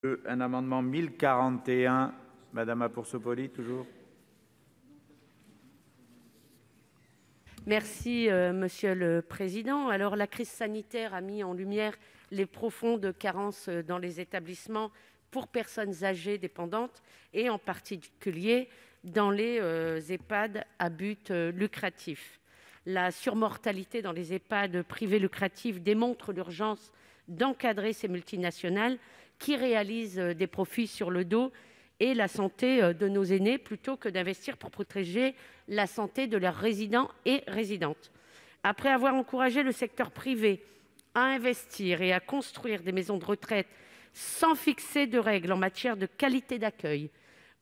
Un amendement 1041, Madame Apourceau-Poly, toujours. Merci, Monsieur le Président. Alors, la crise sanitaire a mis en lumière les profondes carences dans les établissements pour personnes âgées dépendantes et en particulier dans les EHPAD à but lucratif. La surmortalité dans les EHPAD privés lucratifs démontre l'urgence d'encadrer ces multinationales qui réalisent des profits sur le dos et la santé de nos aînés plutôt que d'investir pour protéger la santé de leurs résidents et résidentes. Après avoir encouragé le secteur privé à investir et à construire des maisons de retraite sans fixer de règles en matière de qualité d'accueil,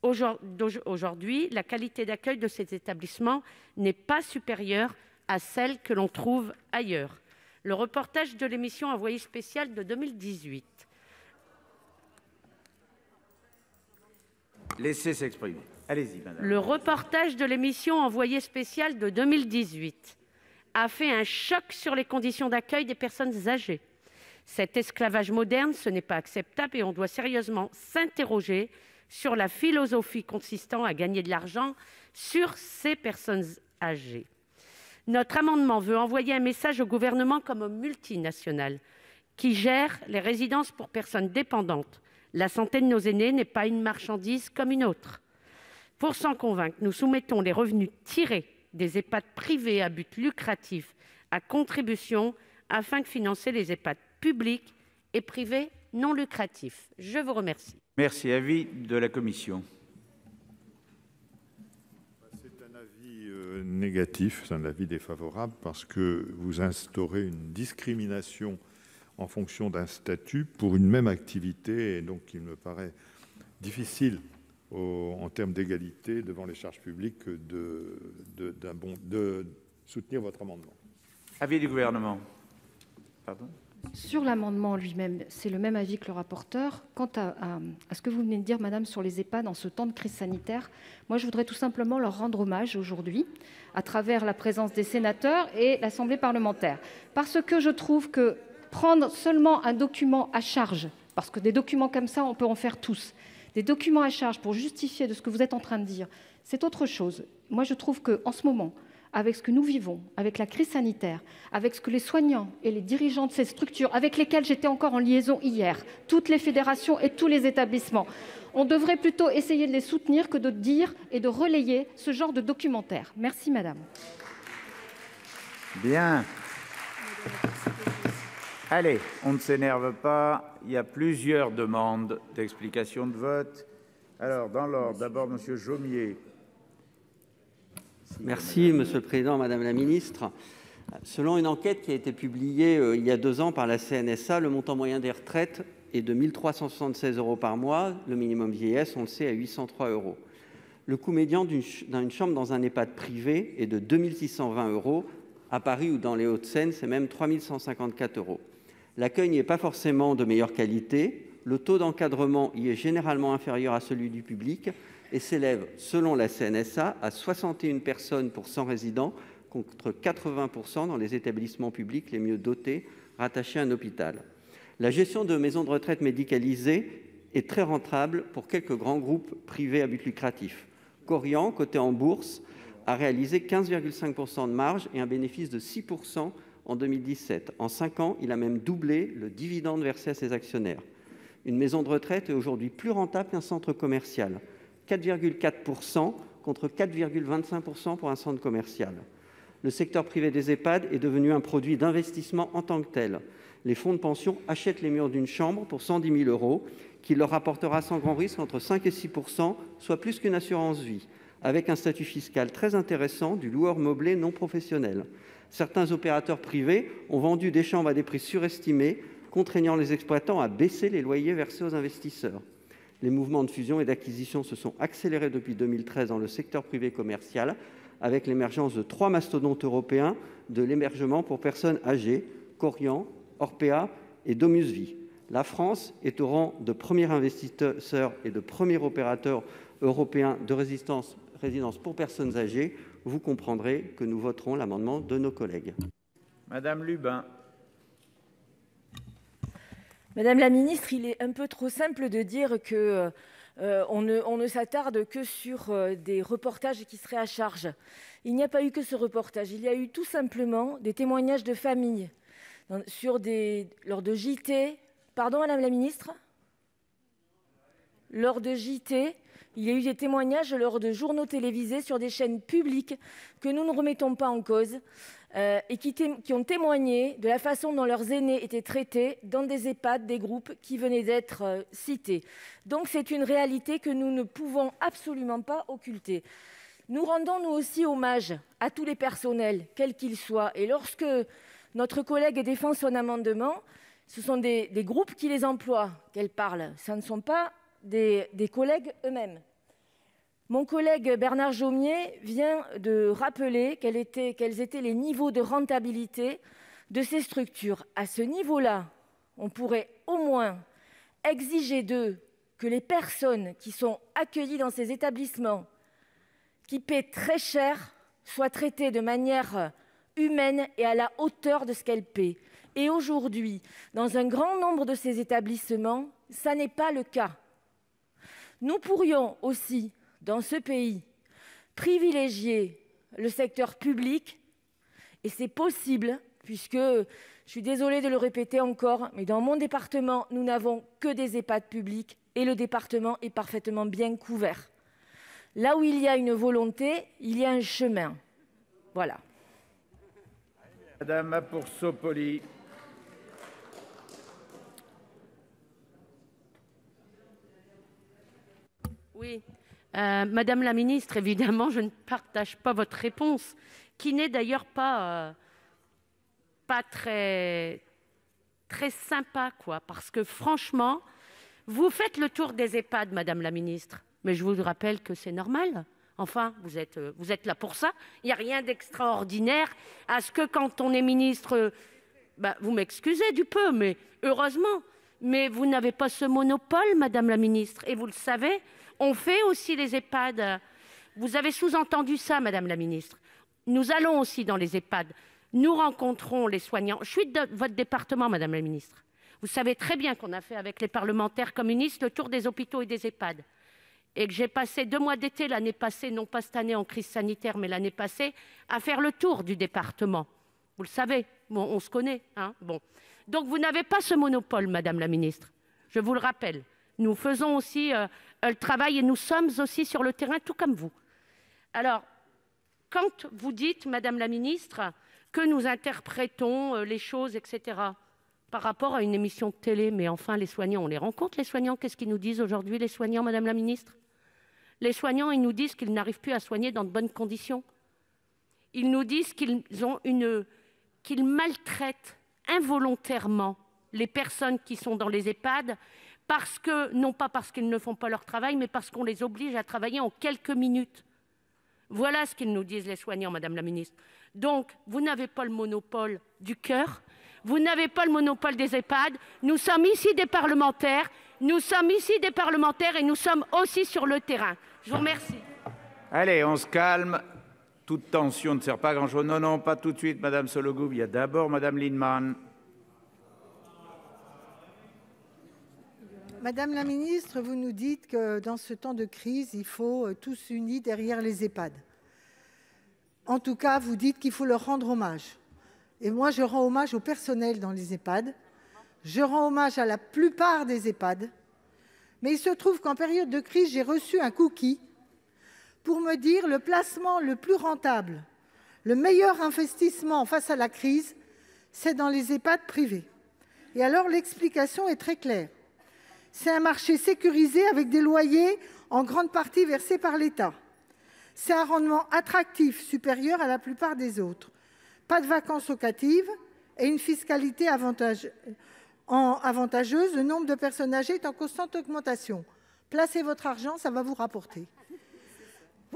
aujourd'hui, la qualité d'accueil de ces établissements n'est pas supérieure à celle que l'on trouve ailleurs. Le reportage de l'émission Envoyé spécial de 2018. Laissez s'exprimer. Allez-y, madame. Le reportage de l'émission Envoyé spécial de 2018 a fait un choc sur les conditions d'accueil des personnes âgées. Cet esclavage moderne, ce n'est pas acceptable et on doit sérieusement s'interroger sur la philosophie consistant à gagner de l'argent sur ces personnes âgées. Notre amendement veut envoyer un message au gouvernement comme aux multinationales qui gèrent les résidences pour personnes dépendantes. La santé de nos aînés n'est pas une marchandise comme une autre. Pour s'en convaincre, nous soumettons les revenus tirés des EHPAD privés à but lucratif à contribution afin de financer les EHPAD publics et privés non lucratifs. Je vous remercie. Merci. Avis de la commission. C'est un avis négatif, c'est un avis défavorable parce que vous instaurez une discrimination en fonction d'un statut pour une même activité et donc il me paraît difficile en termes d'égalité devant les charges publiques de soutenir votre amendement. Avis du gouvernement. Pardon ? Sur l'amendement lui-même, c'est le même avis que le rapporteur. Quant à ce que vous venez de dire, madame, sur les EHPAD en ce temps de crise sanitaire, moi, je voudrais tout simplement leur rendre hommage aujourd'hui à travers la présence des sénateurs et l'Assemblée parlementaire. Parce que je trouve que prendre seulement un document à charge, parce que des documents comme ça, on peut en faire tous, des documents à charge pour justifier de ce que vous êtes en train de dire, c'est autre chose. Moi, je trouve qu'en ce moment, avec ce que nous vivons, avec la crise sanitaire, avec ce que les soignants et les dirigeants de ces structures, avec lesquels j'étais encore en liaison hier, toutes les fédérations et tous les établissements, on devrait plutôt essayer de les soutenir que de dire et de relayer ce genre de documentaire. Merci, madame. Bien. Allez, on ne s'énerve pas. Il y a plusieurs demandes d'explication de vote. Alors, dans l'ordre, d'abord, monsieur Jomier. Merci, Monsieur le Président, Madame la Ministre. Selon une enquête qui a été publiée il y a 2 ans par la CNSA, le montant moyen des retraites est de 1 376 € par mois. Le minimum vieillesse, on le sait, à 803 €. Le coût médian d'une chambre dans un EHPAD privé est de 2 620 €. À Paris ou dans les Hauts-de-Seine, c'est même 3 154 €. L'accueil n'y est pas forcément de meilleure qualité. Le taux d'encadrement y est généralement inférieur à celui du public et s'élève, selon la CNSA, à 61 personnes pour 100 résidents, contre 80 % dans les établissements publics les mieux dotés, rattachés à un hôpital. La gestion de maisons de retraite médicalisées est très rentable pour quelques grands groupes privés à but lucratif. Korian, coté en bourse, a réalisé 15,5 % de marge et un bénéfice de 6 % en 2017. En 5 ans, il a même doublé le dividende versé à ses actionnaires. Une maison de retraite est aujourd'hui plus rentable qu'un centre commercial. 4,4 % contre 4,25 % pour un centre commercial. Le secteur privé des EHPAD est devenu un produit d'investissement en tant que tel. Les fonds de pension achètent les murs d'une chambre pour 110 000 €, qui leur rapportera sans grand risque entre 5 et 6 %, soit plus qu'une assurance vie, avec un statut fiscal très intéressant du loueur meublé non professionnel. Certains opérateurs privés ont vendu des chambres à des prix surestimés, contraignant les exploitants à baisser les loyers versés aux investisseurs. Les mouvements de fusion et d'acquisition se sont accélérés depuis 2013 dans le secteur privé commercial, avec l'émergence de 3 mastodontes européens de l'hébergement pour personnes âgées, Korian, Orpea et Domus Vie. La France est au rang de premier investisseur et de premier opérateur européen de résidence pour personnes âgées. Vous comprendrez que nous voterons l'amendement de nos collègues. Madame Lubin. Madame la ministre, il est un peu trop simple de dire que on ne s'attarde que sur des reportages qui seraient à charge. Il n'y a pas eu que ce reportage. Il y a eu tout simplement des témoignages de familles lors de JT. Pardon, Madame la ministre ? Lors de JT, il y a eu des témoignages lors de journaux télévisés sur des chaînes publiques que nous ne remettons pas en cause et qui ont témoigné de la façon dont leurs aînés étaient traités dans des EHPAD, des groupes qui venaient d'être cités. Donc c'est une réalité que nous ne pouvons absolument pas occulter. Nous rendons nous aussi hommage à tous les personnels, quels qu'ils soient. Et lorsque notre collègue défend son amendement, ce sont des groupes qui les emploient qu'elle parle. Ce ne sont pas des collègues eux-mêmes. Mon collègue Bernard Jomier vient de rappeler quels étaient les niveaux de rentabilité de ces structures. À ce niveau-là, on pourrait au moins exiger d'eux que les personnes qui sont accueillies dans ces établissements, qui paient très cher, soient traitées de manière humaine et à la hauteur de ce qu'elles paient. Et aujourd'hui, dans un grand nombre de ces établissements, ça n'est pas le cas. Nous pourrions aussi, dans ce pays, privilégier le secteur public, et c'est possible, puisque, je suis désolée de le répéter encore, mais dans mon département, nous n'avons que des EHPAD publics, et le département est parfaitement bien couvert. Là où il y a une volonté, il y a un chemin. Voilà. Madame Apoursopoli. Oui, Madame la ministre, évidemment, je ne partage pas votre réponse, qui n'est d'ailleurs pas très sympa, quoi. Parce que franchement, vous faites le tour des EHPAD, Madame la ministre, mais je vous rappelle que c'est normal. Enfin, vous êtes là pour ça. Il n'y a rien d'extraordinaire à ce que quand on est ministre, vous m'excusez du peu, mais heureusement, mais vous n'avez pas ce monopole, Madame la ministre, et vous le savez. On fait aussi les EHPAD. Vous avez sous-entendu ça, Madame la ministre. Nous allons aussi dans les EHPAD. Nous rencontrons les soignants. Je suis de votre département, Madame la ministre. Vous savez très bien qu'on a fait avec les parlementaires communistes le tour des hôpitaux et des EHPAD. Et que j'ai passé 2 mois d'été l'année passée, non pas cette année en crise sanitaire, mais l'année passée, à faire le tour du département. Vous le savez, bon, on se connaît. Hein, bon. Donc vous n'avez pas ce monopole, Madame la ministre. Je vous le rappelle. Nous faisons aussi le travail et nous sommes aussi sur le terrain, tout comme vous. Alors, quand vous dites, Madame la ministre, que nous interprétons les choses, etc., par rapport à une émission de télé, mais enfin, les soignants, on les rencontre, les soignants. Qu'est-ce qu'ils nous disent aujourd'hui, les soignants, Madame la ministre? Les soignants, ils nous disent qu'ils n'arrivent plus à soigner dans de bonnes conditions. Ils nous disent qu'ils maltraitent involontairement les personnes qui sont dans les EHPAD, non pas parce qu'ils ne font pas leur travail, mais parce qu'on les oblige à travailler en quelques minutes. Voilà ce qu'ils nous disent, les soignants, Madame la ministre. Donc, vous n'avez pas le monopole du cœur, vous n'avez pas le monopole des EHPAD. Nous sommes ici des parlementaires, et nous sommes aussi sur le terrain. Je vous remercie. Allez, on se calme. Toute tension ne sert pas à grand-chose. Non, pas tout de suite, Madame Sollogoub. Il y a d'abord Madame Lienemann. Madame la ministre, vous nous dites que dans ce temps de crise, il faut tous unis derrière les EHPAD. En tout cas, vous dites qu'il faut leur rendre hommage. Et moi, je rends hommage au personnel dans les EHPAD. Je rends hommage à la plupart des EHPAD. Mais il se trouve qu'en période de crise, j'ai reçu un cookie pour me dire le placement le plus rentable, le meilleur investissement face à la crise, c'est dans les EHPAD privés. Et alors, l'explication est très claire. C'est un marché sécurisé avec des loyers en grande partie versés par l'État. C'est un rendement attractif supérieur à la plupart des autres. Pas de vacances locatives et une fiscalité avantageuse. Le nombre de personnes âgées est en constante augmentation. Placez votre argent, ça va vous rapporter.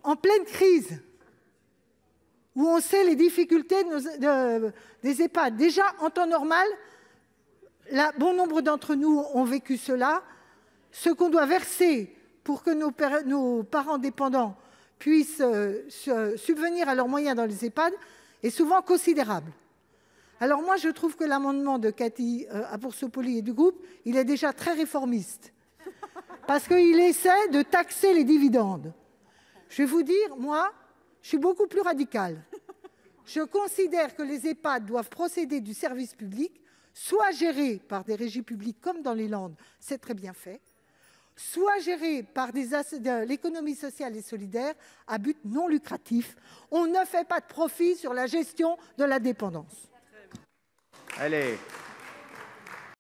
En pleine crise, où on sait les difficultés des EHPAD, déjà en temps normal, bon nombre d'entre nous ont vécu cela. Ce qu'on doit verser pour que nos parents dépendants puissent subvenir à leurs moyens dans les EHPAD est souvent considérable. Alors moi, je trouve que l'amendement de Cathy Apourceau-Poly et du groupe, il est déjà très réformiste. Parce qu'il essaie de taxer les dividendes. Je vais vous dire, moi, je suis beaucoup plus radicale. Je considère que les EHPAD doivent procéder du service public, soit gérés par des régies publiques comme dans les Landes, c'est très bien fait, soit gérés par de l'économie sociale et solidaire à but non lucratif. On ne fait pas de profit sur la gestion de la dépendance. Allez.